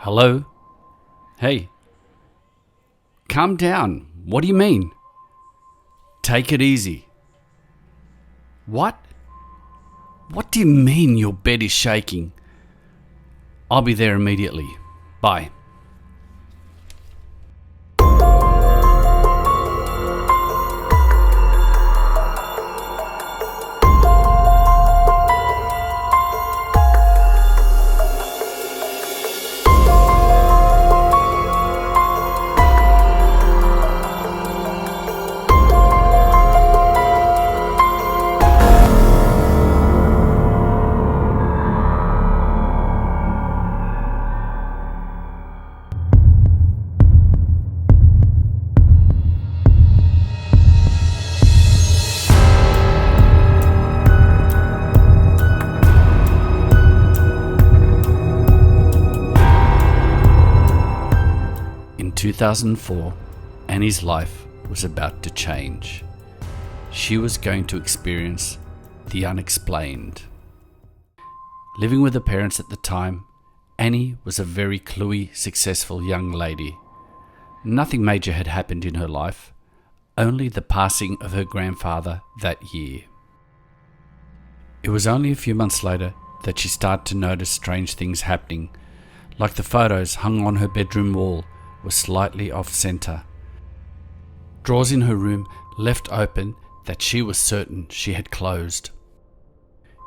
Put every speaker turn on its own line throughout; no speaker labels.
Hello? Hey. Calm down. What do you mean? Take it easy. What? What do you mean your bed is shaking? I'll be there immediately. Bye. In 2004, Annie's life was about to change. She was going to experience the unexplained. Living with her parents at the time, Annie was a very cluey, successful young lady. Nothing major had happened in her life, only the passing of her grandfather that year. It was only a few months later that she started to notice strange things happening, like the photos hung on her bedroom wall were slightly off-center. Drawers in her room left open that she was certain she had closed.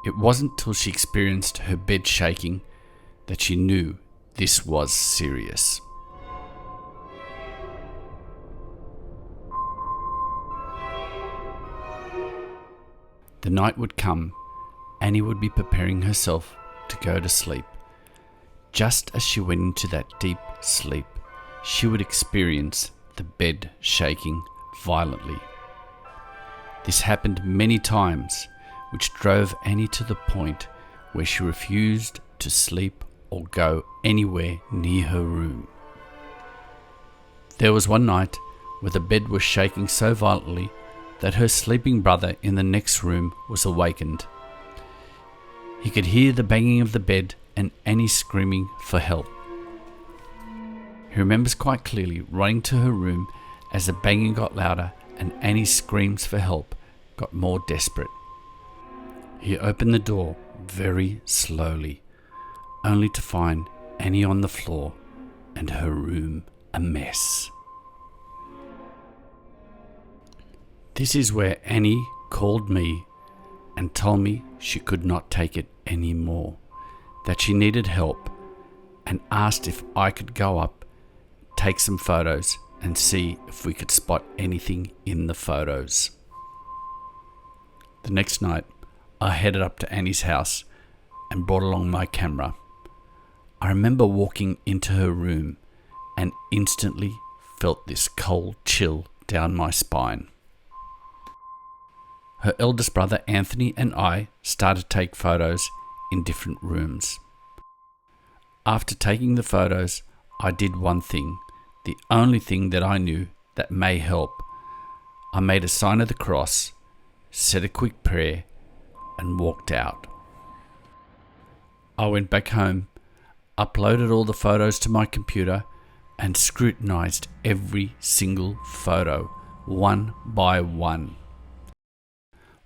It wasn't till she experienced her bed shaking that she knew this was serious. The night would come. Annie would be preparing herself to go to sleep. Just as she went into that deep sleep, she would experience the bed shaking violently. This happened many times, which drove Annie to the point where she refused to sleep or go anywhere near her room. There was one night where the bed was shaking so violently that her sleeping brother in the next room was awakened. He could hear the banging of the bed and Annie screaming for help. He remembers quite clearly running to her room as the banging got louder and Annie's screams for help got more desperate. He opened the door very slowly, only to find Annie on the floor and her room a mess. This is where Annie called me and told me she could not take it anymore, that she needed help, and asked if I could go up, take some photos and see if we could spot anything in the photos. The next night, I headed up to Annie's house and brought along my camera. I remember walking into her room and instantly felt this cold chill down my spine. Her eldest brother Anthony and I started to take photos in different rooms. After taking the photos, I did one thing, the only thing that I knew that may help. I made a sign of the cross, said a quick prayer, and walked out. I went back home, uploaded all the photos to my computer, and scrutinized every single photo, one by one.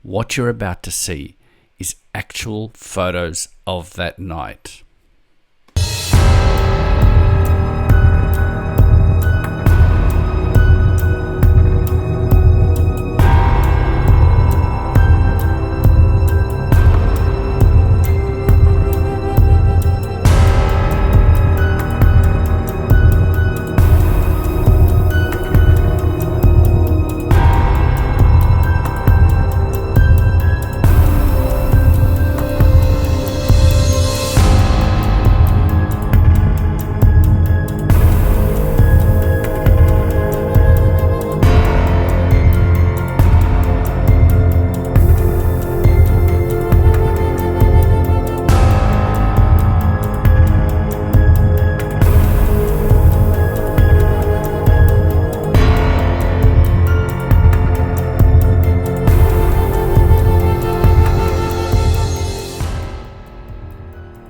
What you're about to see is actual photos of that night.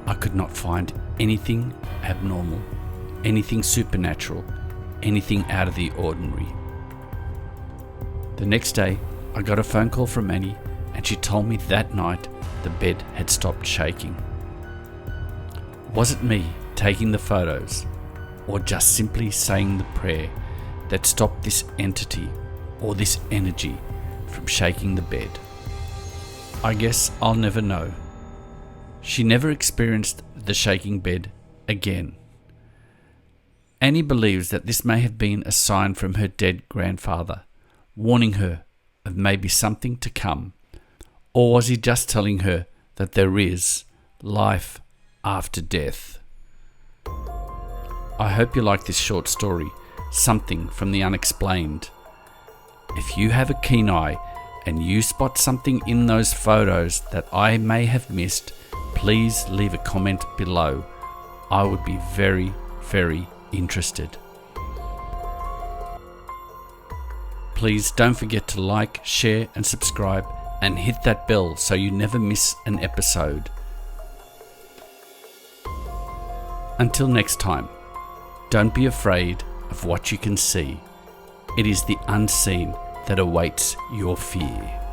I could not find anything abnormal anything supernatural, anything out of the ordinary. The next day, I got a phone call from Annie, and she told me that night the bed had stopped shaking. Was it me taking the photos, or just simply saying the prayer that stopped this entity or this energy from shaking the bed? I guess I'll never know. She never experienced the shaking bed again. Annie believes that this may have been a sign from her dead grandfather, warning her of maybe something to come. Or was he just telling her that there is life after death? I hope you like this short story, something from the unexplained. If you have a keen eye and you spot something in those photos that I may have missed, please leave a comment below. I would be very, very interested. Please don't forget to like, share and subscribe, and hit that bell so you never miss an episode. Until next time, don't be afraid of what you can see. It is the unseen that awaits your fear.